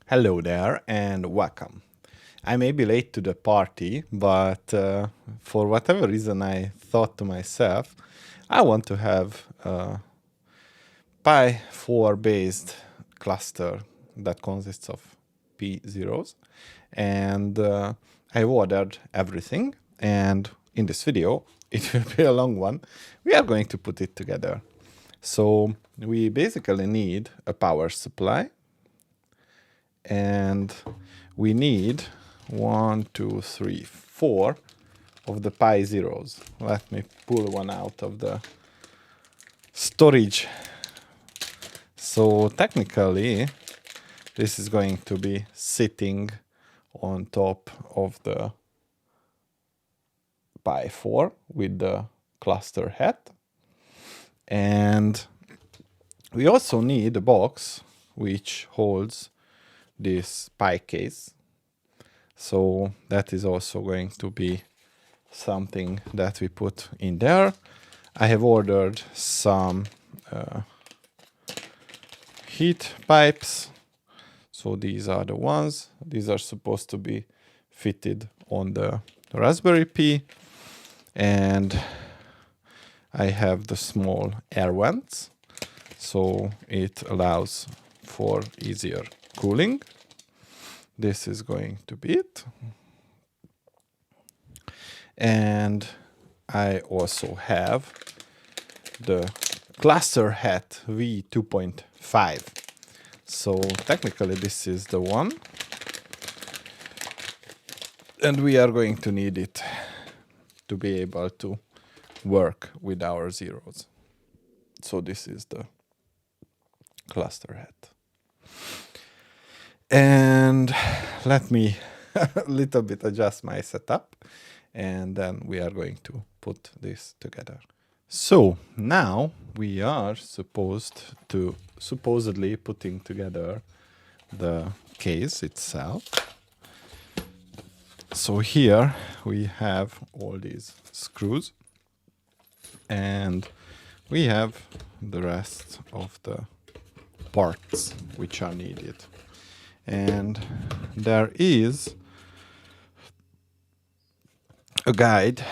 Hello there and welcome. I may be late to the party, but for whatever reason, I thought to myself, I want to have a Pi 4 based cluster that consists of P zeros. And I ordered everything. And in this video, it will be a long one. We are going to put it together. So we basically need a power supply. And we need 1, 2, 3, 4 of the Pi zeros. Let me pull one out of the storage. So technically, this is going to be sitting on top of the Pi 4 with the cluster head. And we also need a box which holds this Pi case. So that is also going to be something that we put in there. I have ordered some heat pipes. So these are the ones. These are supposed to be fitted on the Raspberry Pi. And I have the small air vents. So it allows for easier cooling. This is going to be it. And I also have the cluster hat V2.5. So technically this is the one. And we are going to need it to be able to work with our zeros. So this is the cluster hat. And let me a little bit adjust my setup. And then we are going to put this together. So now we are supposedly putting together the case itself. So here we have all these screws and we have the rest of the parts which are needed. And there is a guide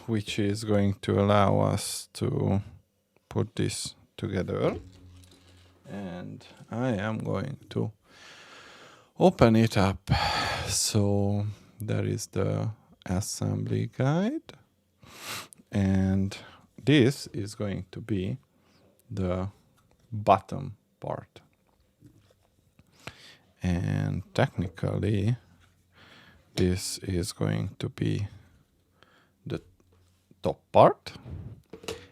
which is going to allow us to put this together. And I am going to open it up. So there is the assembly guide. And this is going to be the bottom part. And technically, this is going to be the top part.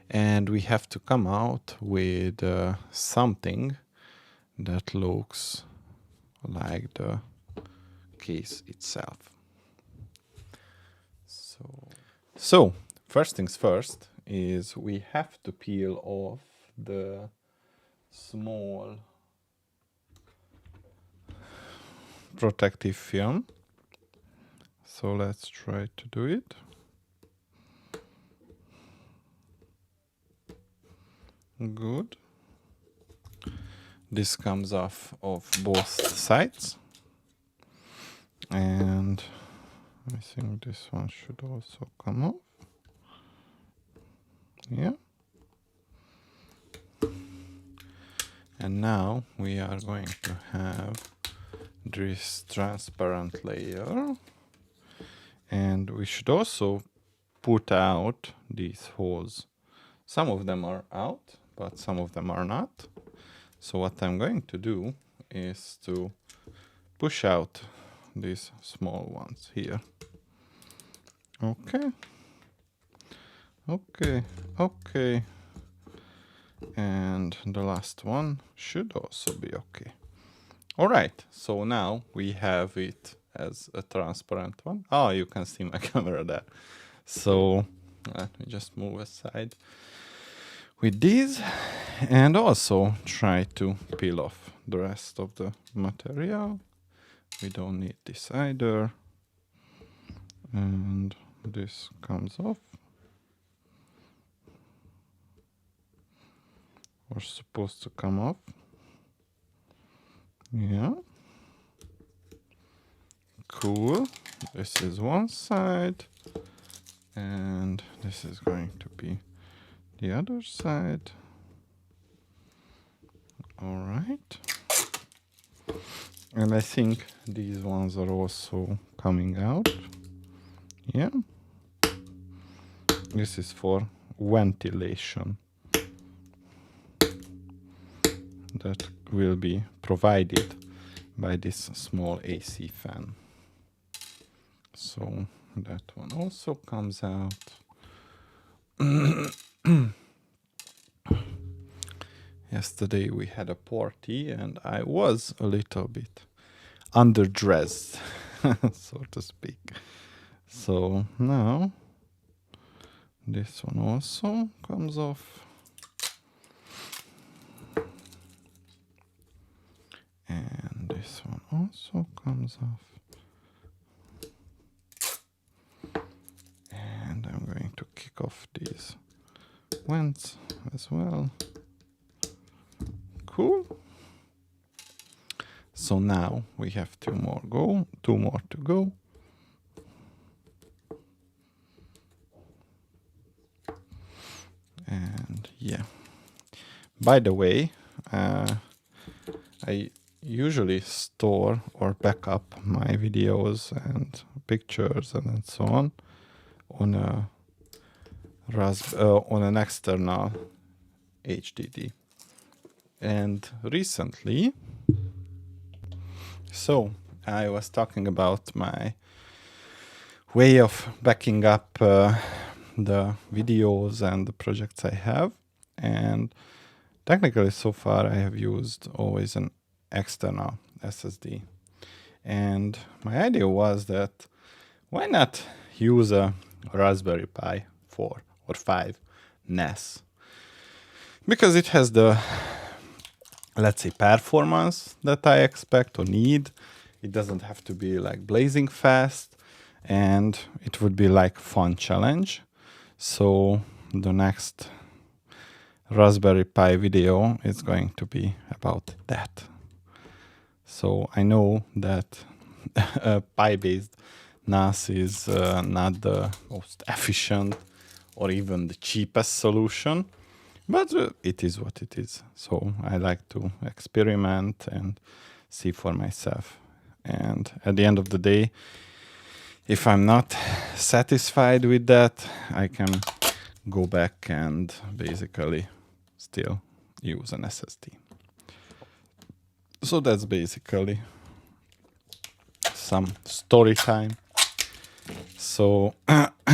And we have to come out with something that looks like the case itself. So first things first is we have to peel off the small protective film. So let's try to do it. Good. This comes off of both sides. And I think this one should also come off. Yeah. And now we are going to have this transparent layer. And we should also put out these holes. Some of them are out, but some of them are not. So what I'm going to do is to push out these small ones here. Okay. Okay. Okay. And the last one should also be okay. All right. So now we have it as a transparent one. Oh, you can see my camera there. So let me just move aside with these and also try to peel off the rest of the material. We don't need this either. And this comes off. Or supposed to come off. Yeah. Cool. This is one side, and this is going to be the other side. All right. And I think these ones are also coming out. Yeah. This is for ventilation that will be provided by this small AC fan. So that one also comes out. Yesterday we had a party and I was a little bit underdressed, so to speak. So now this one also comes off. And this one also comes off. And I'm going to kick off these vents as well. Cool. So now we have two more to go. And yeah. By the way, I usually store or back up my videos and pictures and so on a on an external HDD. And recently, so I was talking about my way of backing up the videos and the projects I have, and technically so far I have used always an external SSD. And my idea was that why not use a Raspberry Pi 4 or 5 NAS? Because it has the, let's say, performance that I expect or need. It doesn't have to be like blazing fast, and it would be like fun challenge. So the next Raspberry Pi video is going to be about that. So I know that Pi-based NAS is not the most efficient or even the cheapest solution, but it is what it is. So I like to experiment and see for myself. And at the end of the day, if I'm not satisfied with that, I can go back and basically still use an SSD. So that's basically some story time. So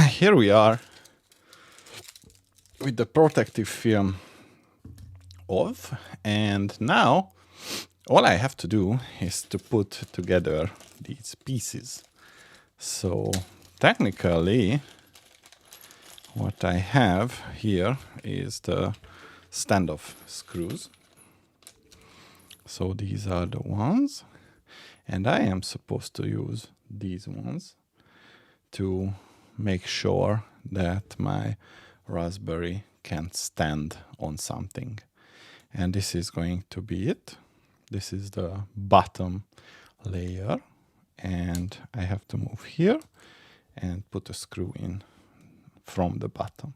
here we are with the protective film off, and now all I have to do is to put together these pieces. So technically what I have here is the standoff screws. So these are the ones, and I am supposed to use these ones to make sure that my Raspberry can stand on something. And this is going to be it. This is the bottom layer, and I have to move here and put a screw in from the bottom.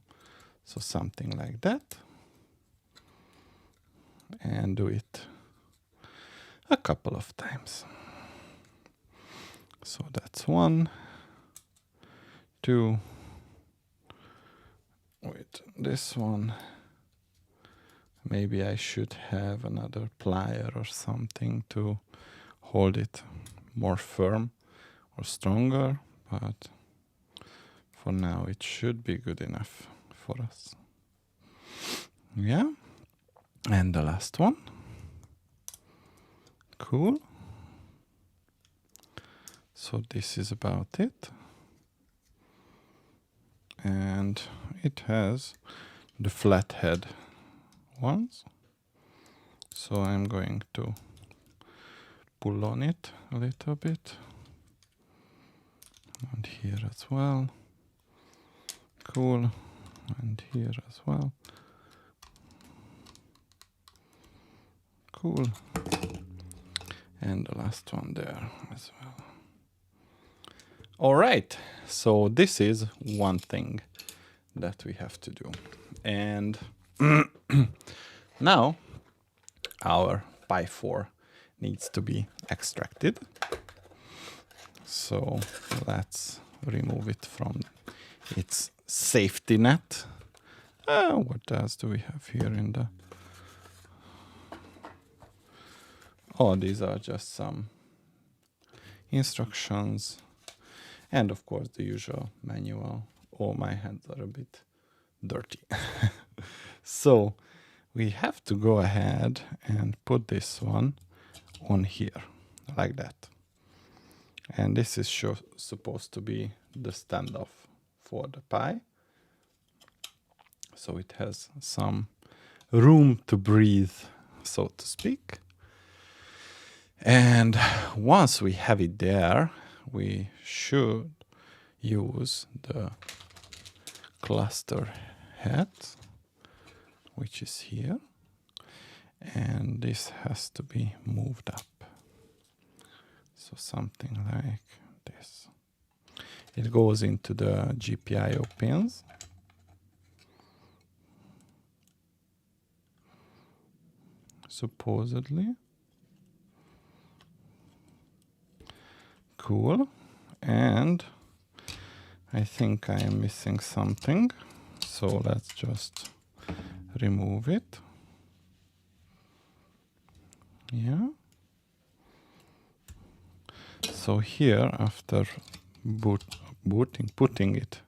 So something like that. And do it a couple of times. So that's 1, 2. With this one, maybe I should have another plier or something to hold it more firm or stronger, but for now it should be good enough for us. Yeah. And the last one. Cool. So this is about it. And it has the flathead ones. So I'm going to pull on it a little bit. And here as well. Cool. And here as well. Cool. And the last one there as well. All right, so this is one thing that we have to do. And now our Pi 4 needs to be extracted. So let's remove it from its safety net. What else do we have here in the... Oh, these are just some instructions. And of course the usual manual. Oh, my hands are a bit dirty. So we have to go ahead and put this one on here, like that. And this is supposed to be the standoff for the Pi. So it has some room to breathe, so to speak. And once we have it there, we should use the cluster head, which is here. And this has to be moved up. So something like this. It goes into the GPIO pins. Supposedly. Cool. And I think I am missing something. So let's just remove it. Yeah. So here, after putting it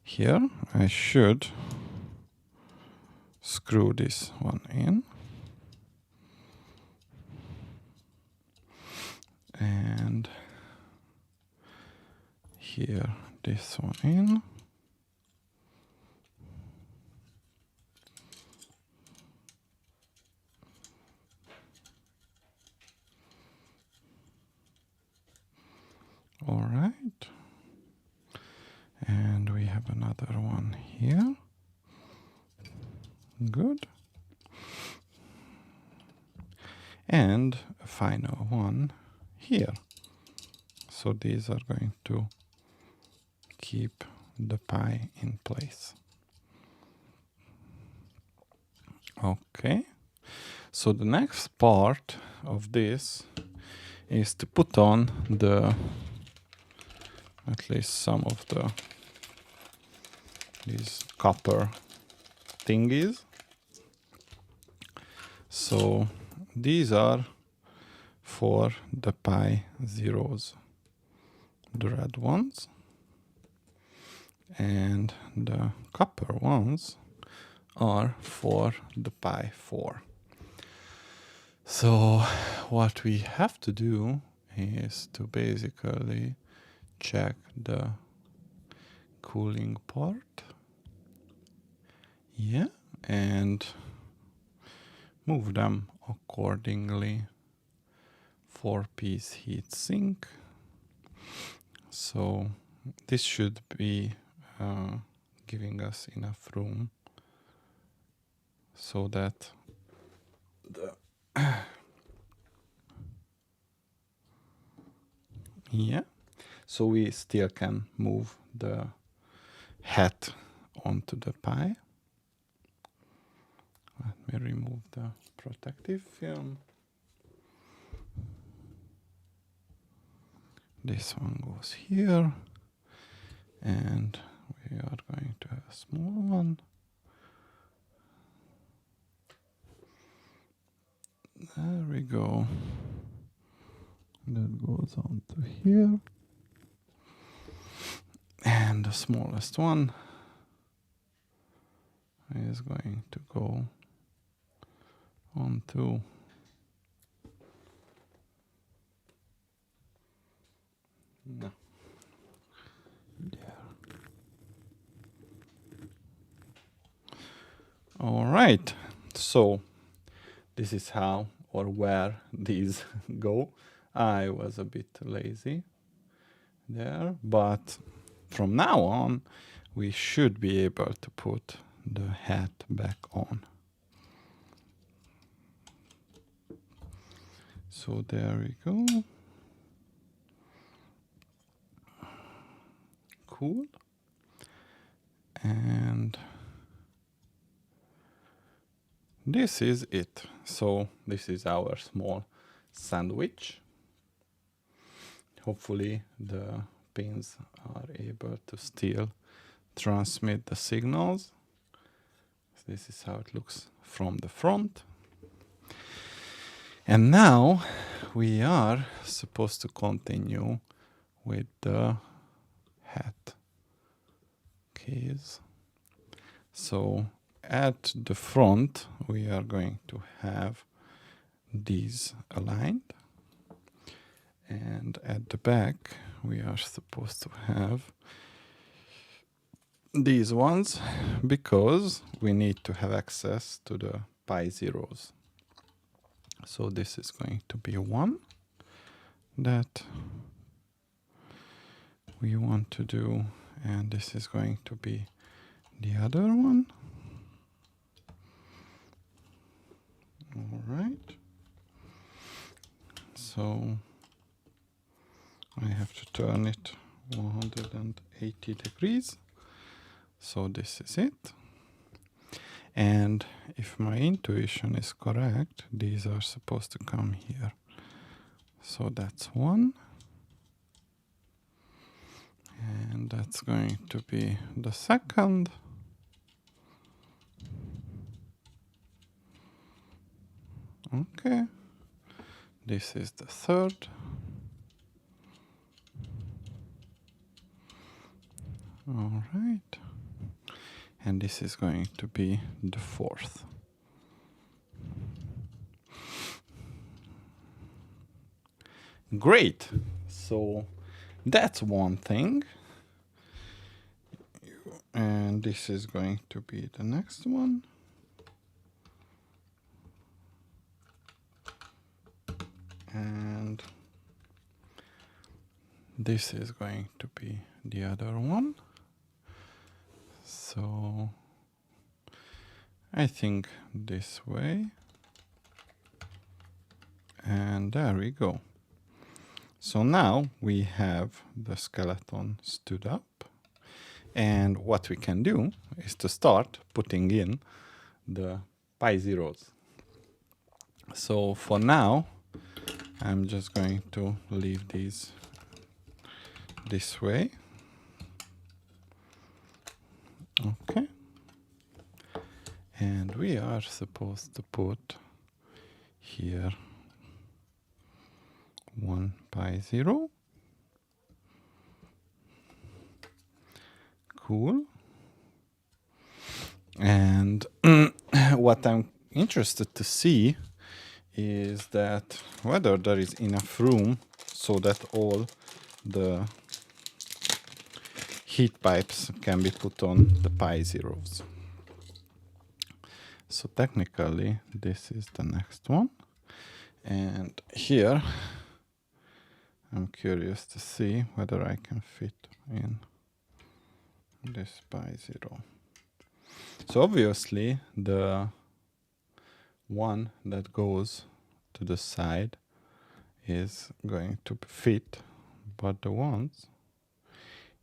here, I should screw this one in. And here, this one in. All right. And we have another one here. Good. And a final one here. So these are going to keep the Pi in place. Okay. So the next part of this is to put on at least some of these copper thingies. So these are for the Pi zeros, the red ones, and the copper ones are for the Pi 4. So what we have to do is to basically check the cooling port. Yeah, and move them accordingly. 4-piece heat sink. So this should be giving us enough room so that the yeah, so we still can move the hat onto the Pi. Let me remove the protective film. This one goes here, and we are going to have a small one. There we go. That goes on to here. And the smallest one is going to go onto no. There. All right. So this is how or where these go. I was a bit lazy there, but from now on, we should be able to put the hat back on. So there we go. Cool. And this is it. So this is our small sandwich. Hopefully the pins are able to still transmit the signals. This is how it looks from the front. And now we are supposed to continue with the hat keys. So at the front we are going to have these aligned, and at the back we are supposed to have these ones, because we need to have access to the pi zeros. So this is going to be one that we want to do, and this is going to be the other one. All right. So I have to turn it 180 degrees. So this is it. And if my intuition is correct, these are supposed to come here. So that's one. And that's going to be the second. Okay. This is the third. All right. And this is going to be the fourth. Great. So that's one thing. And this is going to be the next one. And this is going to be the other one. So I think this way. And there we go. So now we have the skeleton stood up. And what we can do is to start putting in the pi zeros. So for now, I'm just going to leave these this way. Okay. And we are supposed to put here 1 pi 0. Cool. And what I'm interested to see is that whether there is enough room so that all the heat pipes can be put on the pi zeros. So technically this is the next one, and here I'm curious to see whether I can fit in this pi zero. So obviously the one that goes to the side is going to fit, but the ones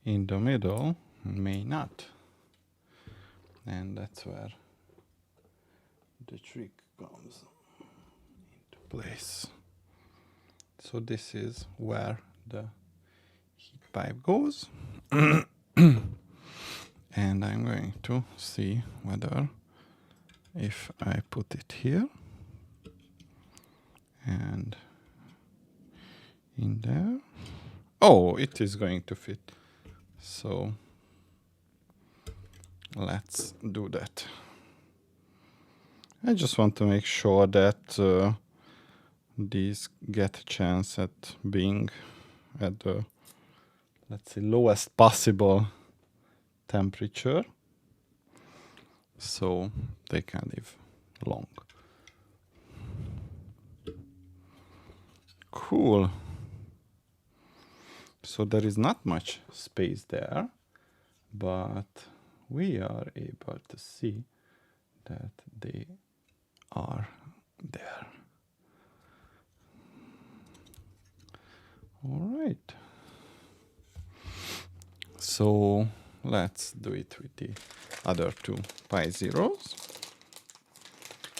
in the middle may not. And that's where the trick comes into place. So this is where the heat pipe goes. And I'm going to see whether if I put it here and in there. Oh, it is going to fit. So let's do that. I just want to make sure that these get a chance at being at the, let's say, lowest possible temperature, so they can live long. Cool. So there is not much space there, but we are able to see that they are there. All right. So let's do it with the other two pi zeros.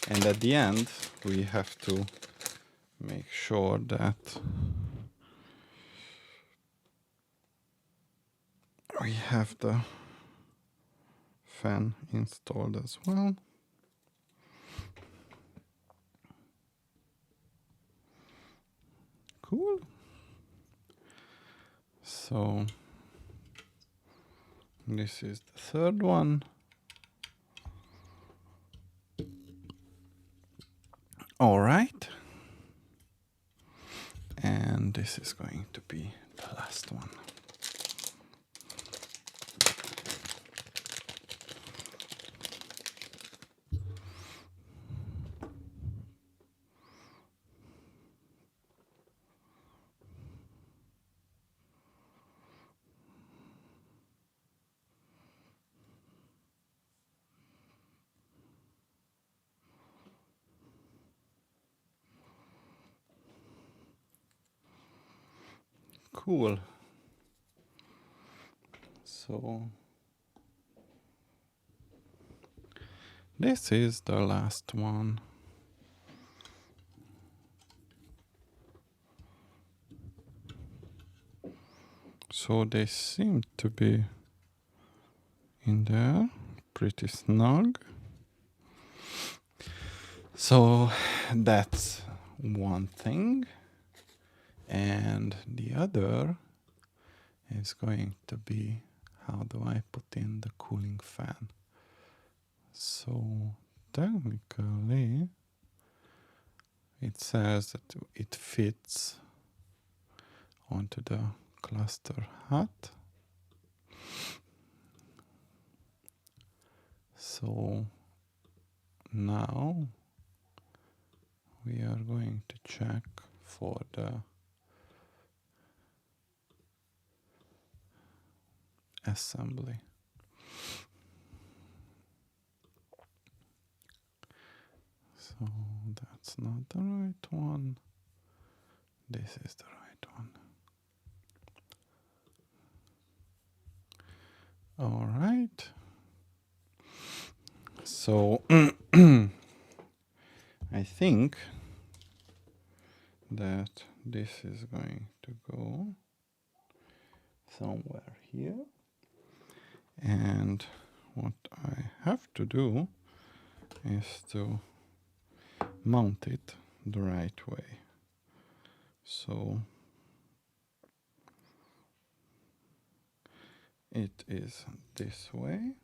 And at the end, we have to make sure that we have the fan installed as well. Cool. So this is the third one. All right. And this is going to be the last one. Cool. So this is the last one. So they seem to be in there, pretty snug. So that's one thing. And the other is going to be, how do I put in the cooling fan? So technically it says that it fits onto the cluster hat. So now we are going to check for the assembly. So that's not the right one. This is the right one. All right. So I think that this is going to go somewhere here. And what I have to do is to mount it the right way. So it is this way.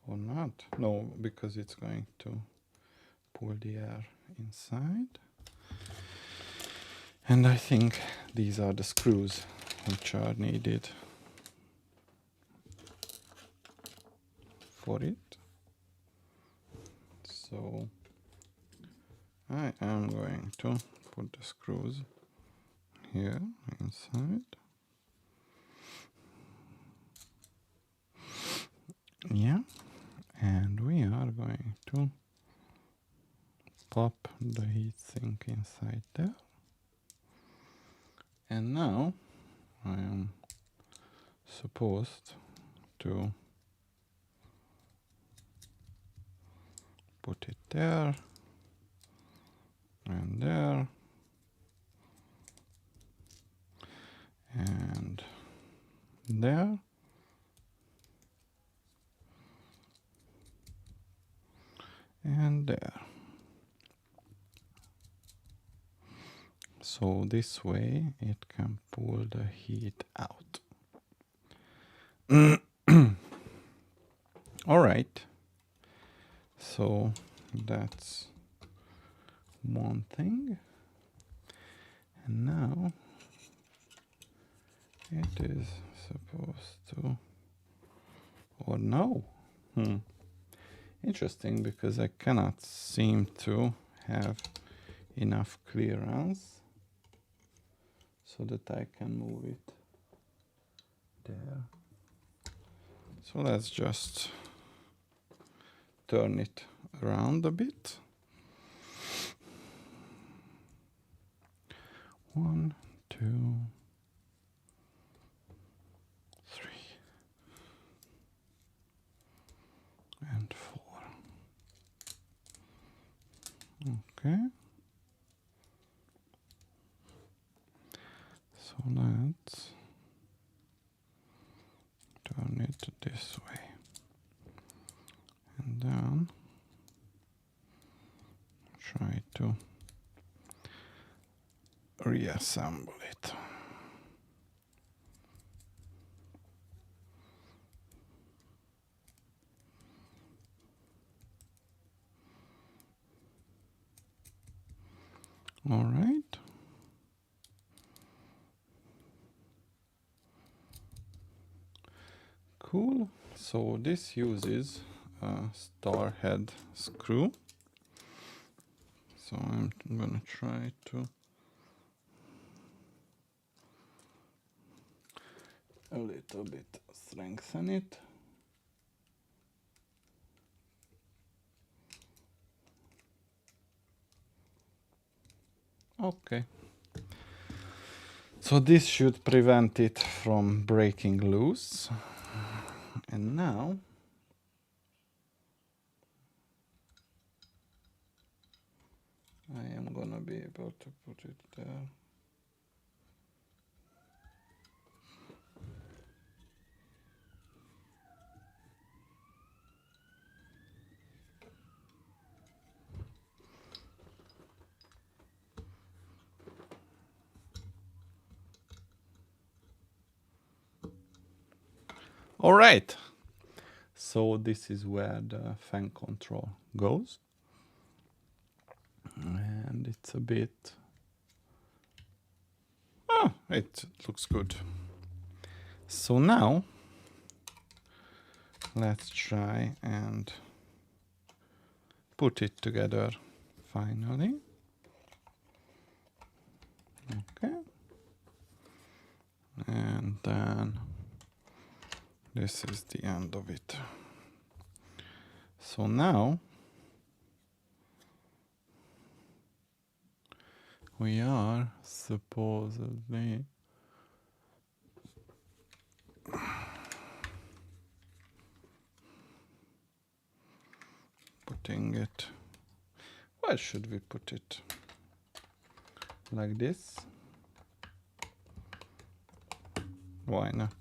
Or not? No, because it's going to pull the air inside. And I think these are the screws which are needed for it. So I am going to put the screws here inside. Yeah, and we are going to pop the heatsink inside there. And now I am supposed to put it there and there and there. And there. So this way it can pull the heat out. All right. So that's one thing. And now it is supposed to, or no. Interesting, because I cannot seem to have enough clearance so that I can move it there. So let's just turn it around a bit. 1, 2, So let's turn it this way. And then try to reassemble it. All right. Cool. So this uses a star head screw. So I'm gonna try to a little bit strengthen it. Okay. So this should prevent it from breaking loose. And now I am gonna be able to put it there. All right. So this is where the fan control goes. And it's a bit... Oh, it looks good. So now, let's try and put it together finally. Okay. And then this is the end of it. So now we are supposedly putting it... Where should we put it? Like this? Why not?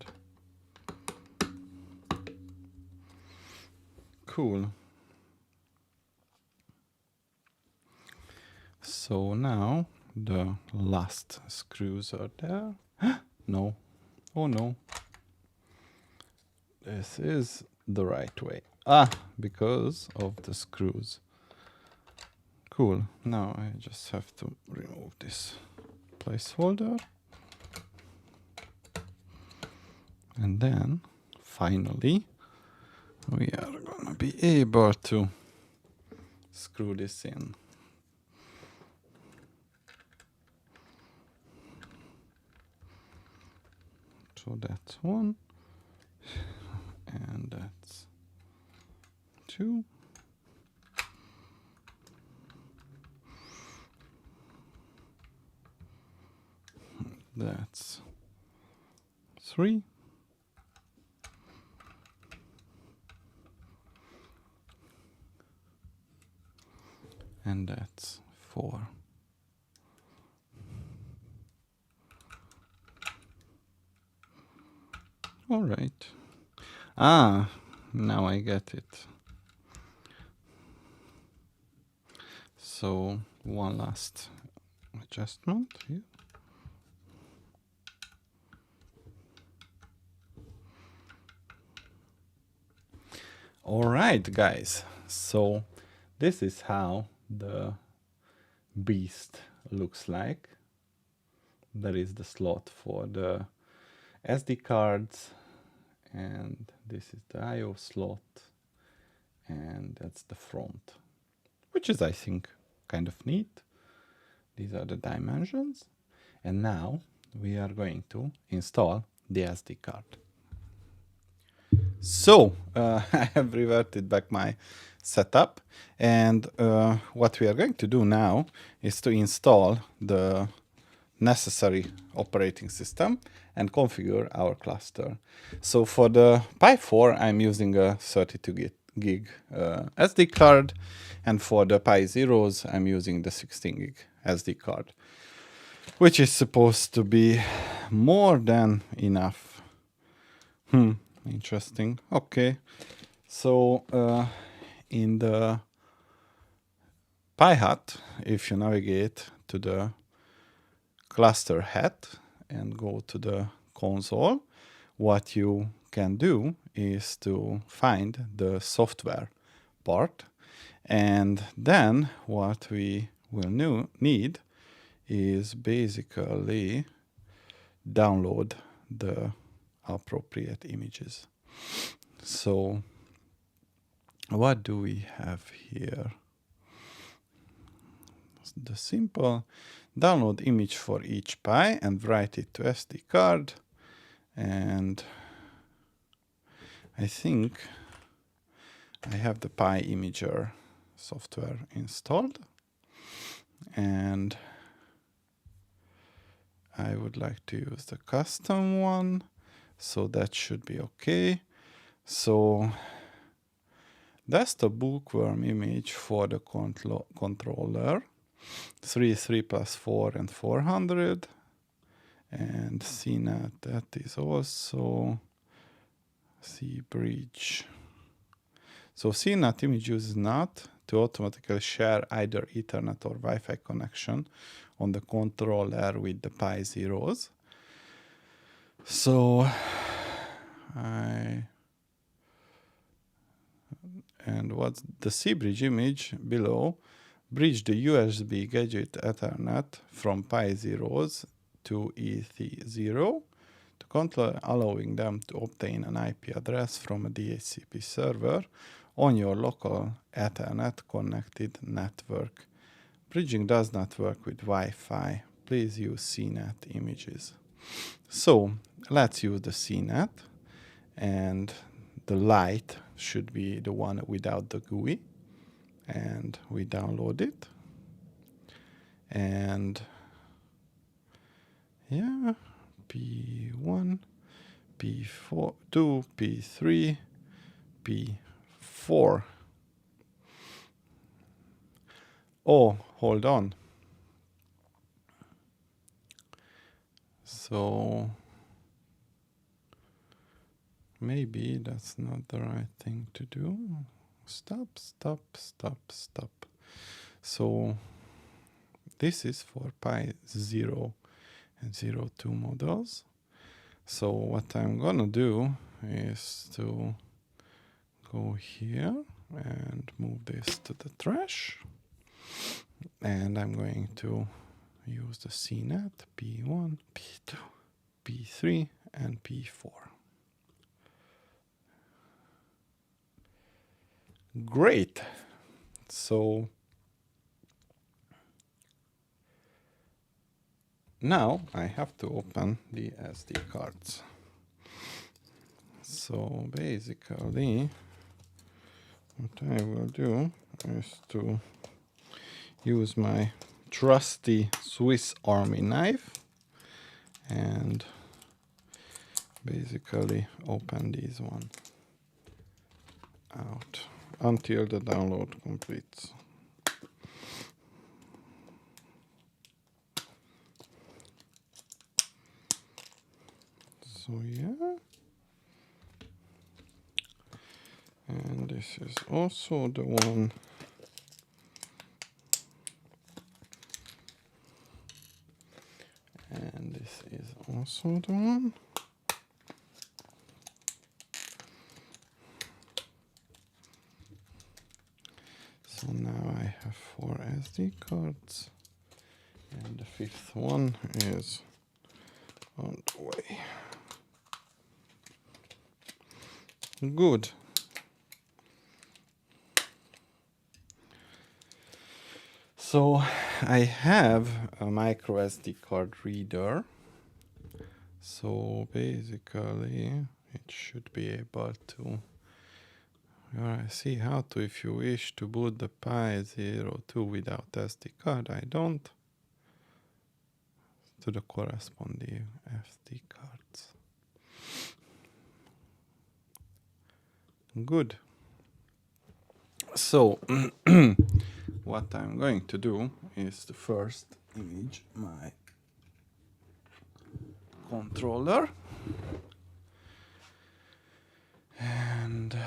Cool. So now the last screws are there. No. Oh no. This is the right way. Ah, because of the screws. Cool. Now I just have to remove this placeholder. And then finally we are gonna be able to screw this in. So that's one, and that's two. That's three. And that's four. All right. Ah, now I get it. So one last adjustment here. All right, guys. So this is how the beast looks like. There is the slot for the SD cards, and this is the IO slot, and that's the front, which is, I think, kind of neat. These are the dimensions, and now we are going to install the SD card. So I have reverted back my setup, and what we are going to do now is to install the necessary operating system and configure our cluster. So for the Pi 4, I'm using a 32 gig SD card, and for the Pi Zeros, I'm using the 16 gig SD card. which is supposed to be more than enough. Interesting. Okay. So in the Pi-Hut, if you navigate to the cluster hat and go to the console, what you can do is to find the software part, and then what we will need is basically download the appropriate images. So what do we have here? The simple download image for each Pi and write it to SD card. And I think I have the Pi Imager software installed, and I would like to use the custom one, so that should be okay. So that's the bookworm image for the controller. 3 plus 4 and 400, and CNAT, that is also CBridge. So CNAT image uses NAT to automatically share either Ethernet or Wi-Fi connection on the controller with the Pi zeros. So and what's the CBridge image below? Bridge the USB gadget Ethernet from Pi zeros to ETH0 to control, allowing them to obtain an IP address from a DHCP server on your local Ethernet connected network. Bridging does not work with Wi-Fi. Please use CNAT images. So let's use the CNAT, and the light should be the one without the GUI. And we download it, and yeah, P1, P4, 2, P3, P4. Oh, hold on. So maybe that's not the right thing to do. Stop. So this is for Pi 0 and 02 models. So what I'm gonna do is to go here and move this to the trash. And I'm going to use the CNAT P1, P2, P3, and P4. Great. So now I have to open the SD cards. So basically, what I will do is to use my trusty Swiss Army knife and basically open these one out until the download completes. So yeah, and this is also the one and this is also the one. So now I have 4 SD cards, and the 5th one is on the way. Good. So I have a micro SD card reader. So basically it should be able to see how to, if you wish to boot the Pi 02 without SD card, I don't, to the corresponding SD cards. Good. So what I'm going to do is to first image my controller. And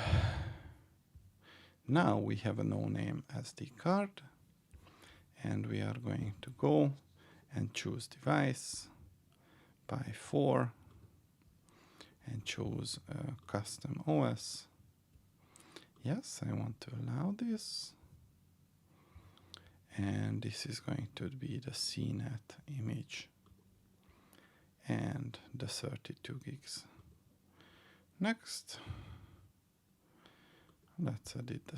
now we have a no-name SD card. And we are going to go and choose device, Pi 4, and choose custom OS. Yes, I want to allow this. And this is going to be the CNET image and the 32 gigs. Next, let's edit the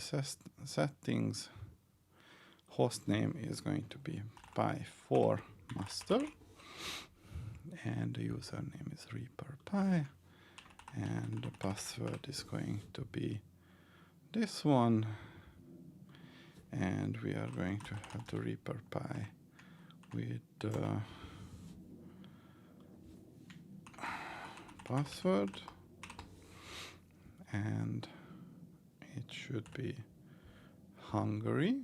settings. Host name is going to be Pi4 master, and the username is ReaperPi, and the password is going to be this one, and we are going to have the ReaperPi with the password, and it should be Hungary,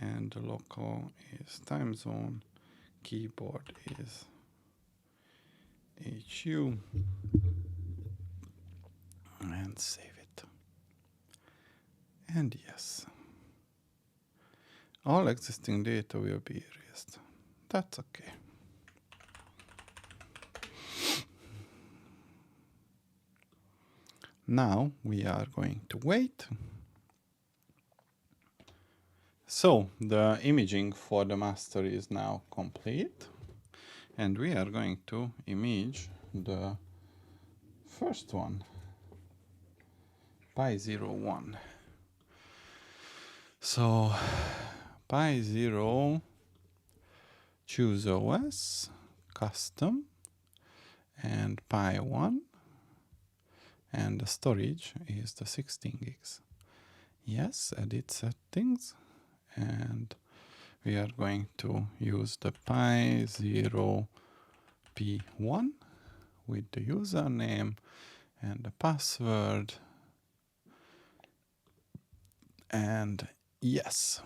and the local is time zone, keyboard is HU, and save it. And yes, all existing data will be erased. That's okay. Now we are going to wait. So the imaging for the master is now complete, and we are going to image the first one, Pi01. So Pi0, choose OS, custom, and Pi1, and the storage is the 16 gigs. Yes, edit settings, and we are going to use the Pi0 P1 with the username and the password, and yes.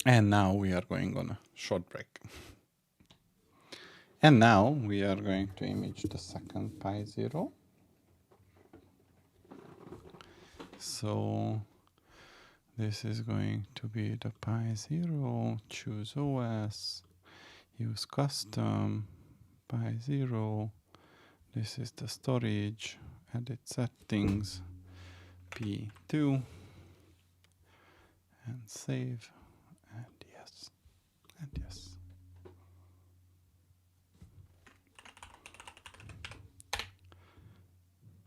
And now we are going on a short break. And now we are going to image the second Pi0. So this is going to be the Pi0, choose OS, use custom, Pi0. This is the storage, edit settings, P2, and save, and yes, and yes.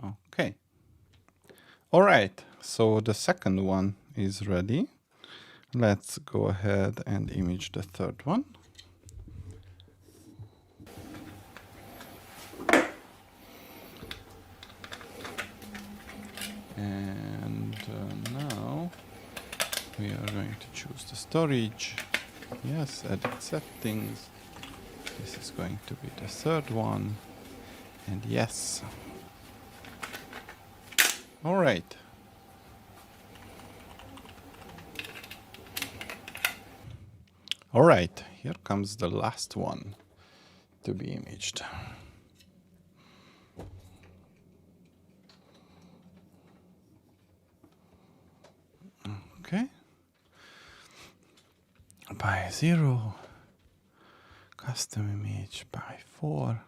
Okay. All right, so the second one is ready. Let's go ahead and image the third one. And now we are going to choose the storage. Yes, edit settings. This is going to be the third one. And yes. All right. All right, here comes the last one to be imaged. Okay. Pi0, custom image, Pi4,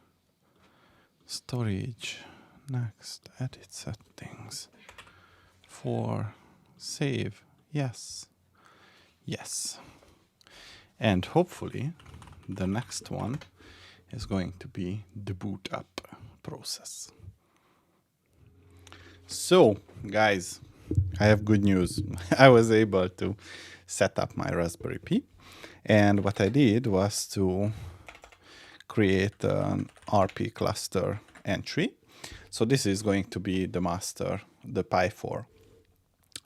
storage, next, edit settings, 4, save, yes, yes. And hopefully the next one is going to be the boot up process. So guys, I have good news. I was able to set up my Raspberry Pi, and what I did was to create an RP cluster entry. So this is going to be the master, the Pi4.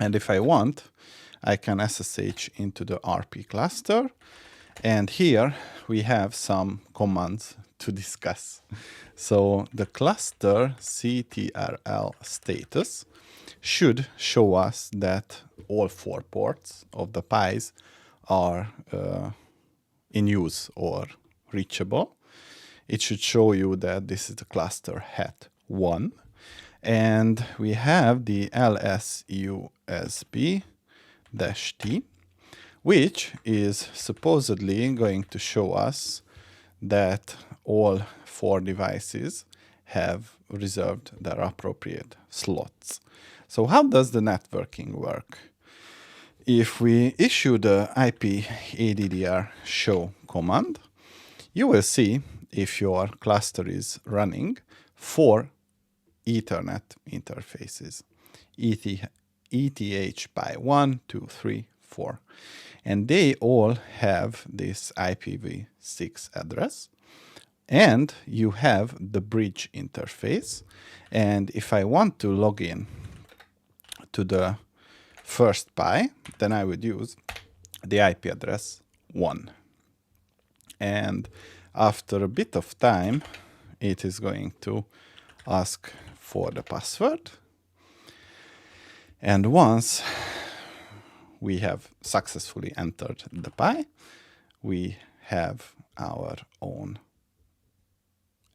And if I want, I can SSH into the RP cluster, And here we have some commands to discuss. So the cluster CTRL status should show us that all 4 ports of the Pis are in use or reachable. It should show you that this is the cluster hat 1. And we have the LSUSB-T, which is supposedly going to show us that all 4 devices have reserved their appropriate slots. So how does the networking work? If we issue the IP-addr show command, you will see if your cluster is running 4 Ethernet interfaces, ETH by 1, 2, 3, 4. And they all have this IPv6 address. And you have the bridge interface. And if I want to log in to the first Pi, then I would use the IP address 1. And after a bit of time, it is going to ask for the password. And once we have successfully entered the Pi, we have our own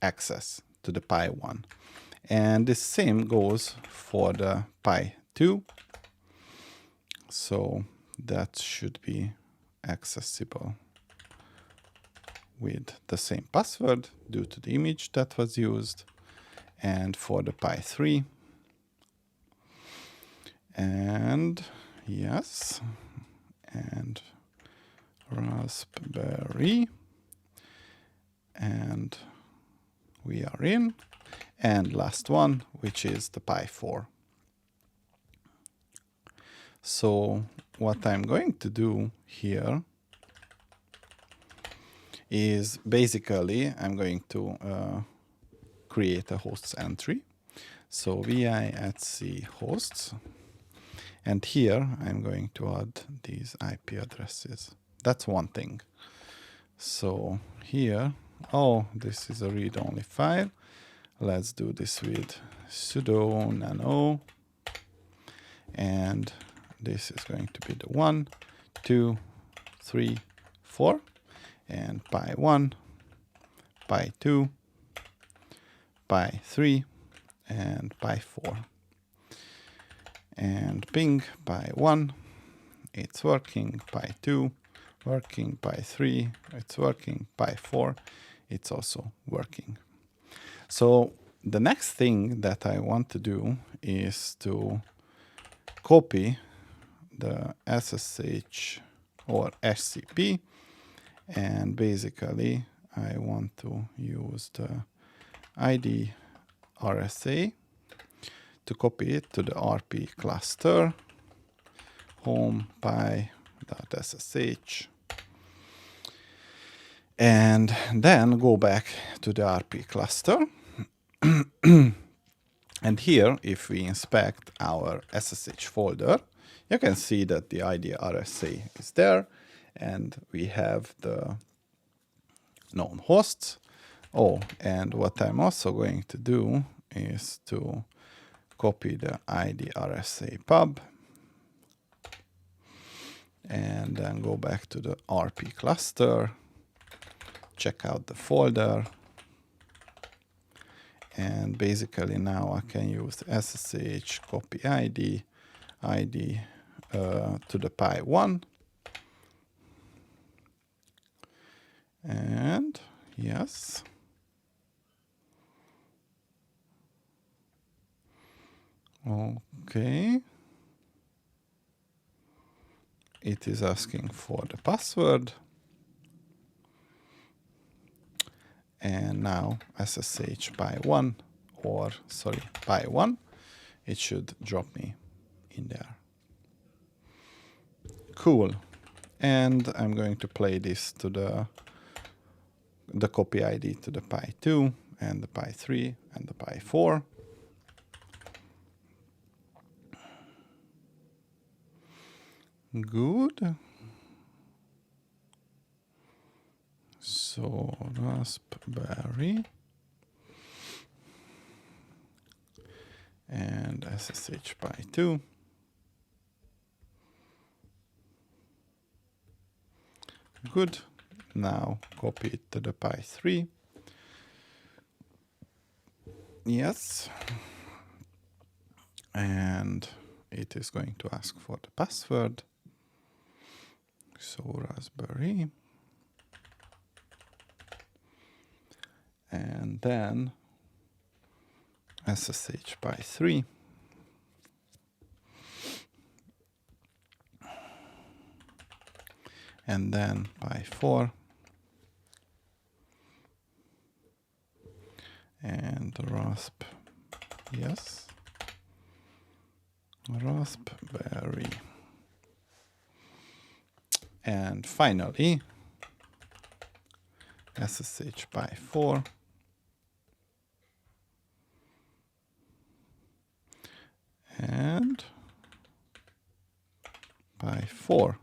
access to the Pi 1. And the same goes for the Pi 2. So that should be accessible with the same password due to the image that was used. And for the Pi 3. And yes, and Raspberry. And we are in. And last one, which is the Pi 4. So what I'm going to do here is basically I'm going to create a hosts entry. So vi-etc hosts. And here I'm going to add these IP addresses. That's one thing. So here, oh, this is a read-only file. Let's do this with sudo nano. And this is going to be the 1, 2, 3, 4. And Pi 1, Pi 2, Pi 3, and Pi 4. And ping Pi 1, it's working. Pi 2, working. Pi 3, it's working. Pi 4, it's also working. So the next thing that I want to do is to copy the SSH or HCP, and basically I want to use the ID RSA to copy it to the RP cluster home pi.ssh, and then go back to the RP cluster. And here, if we inspect our SSH folder, you can see that the ID RSA is there, and we have the known hosts. Oh, and what I'm also going to do is to copy the ID RSA pub and then go back to the RP cluster, check out the folder, and basically now I can use SSH copy ID to the Pi 1. And yes. Okay. It is asking for the password. And now SSH Pi 1, or sorry, Pi 1, it should drop me in there. Cool. And I'm going to play this to the copy ID to the Pi 2 and the Pi 3 and the Pi 4. Good. So Raspberry and SSH Pi 2. Good. Now copy it to the Pi 3. Yes. And it is going to ask for the password. So Raspberry. And then SSH Pi 3. And then Pi 4. And Rasp, yes. Raspberry. And finally, SSH Pi 4. And Pi 4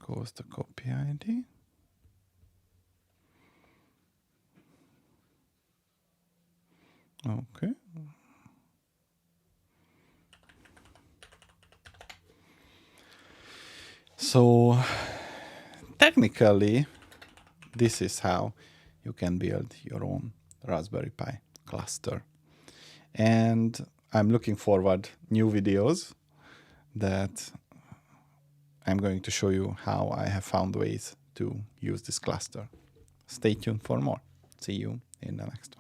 goes the copy ID. Okay. So technically, this is how you can build your own Raspberry Pi cluster. And I'm looking forward new videos that I'm going to show you how I have found ways to use this cluster. Stay tuned for more. See you in the next one.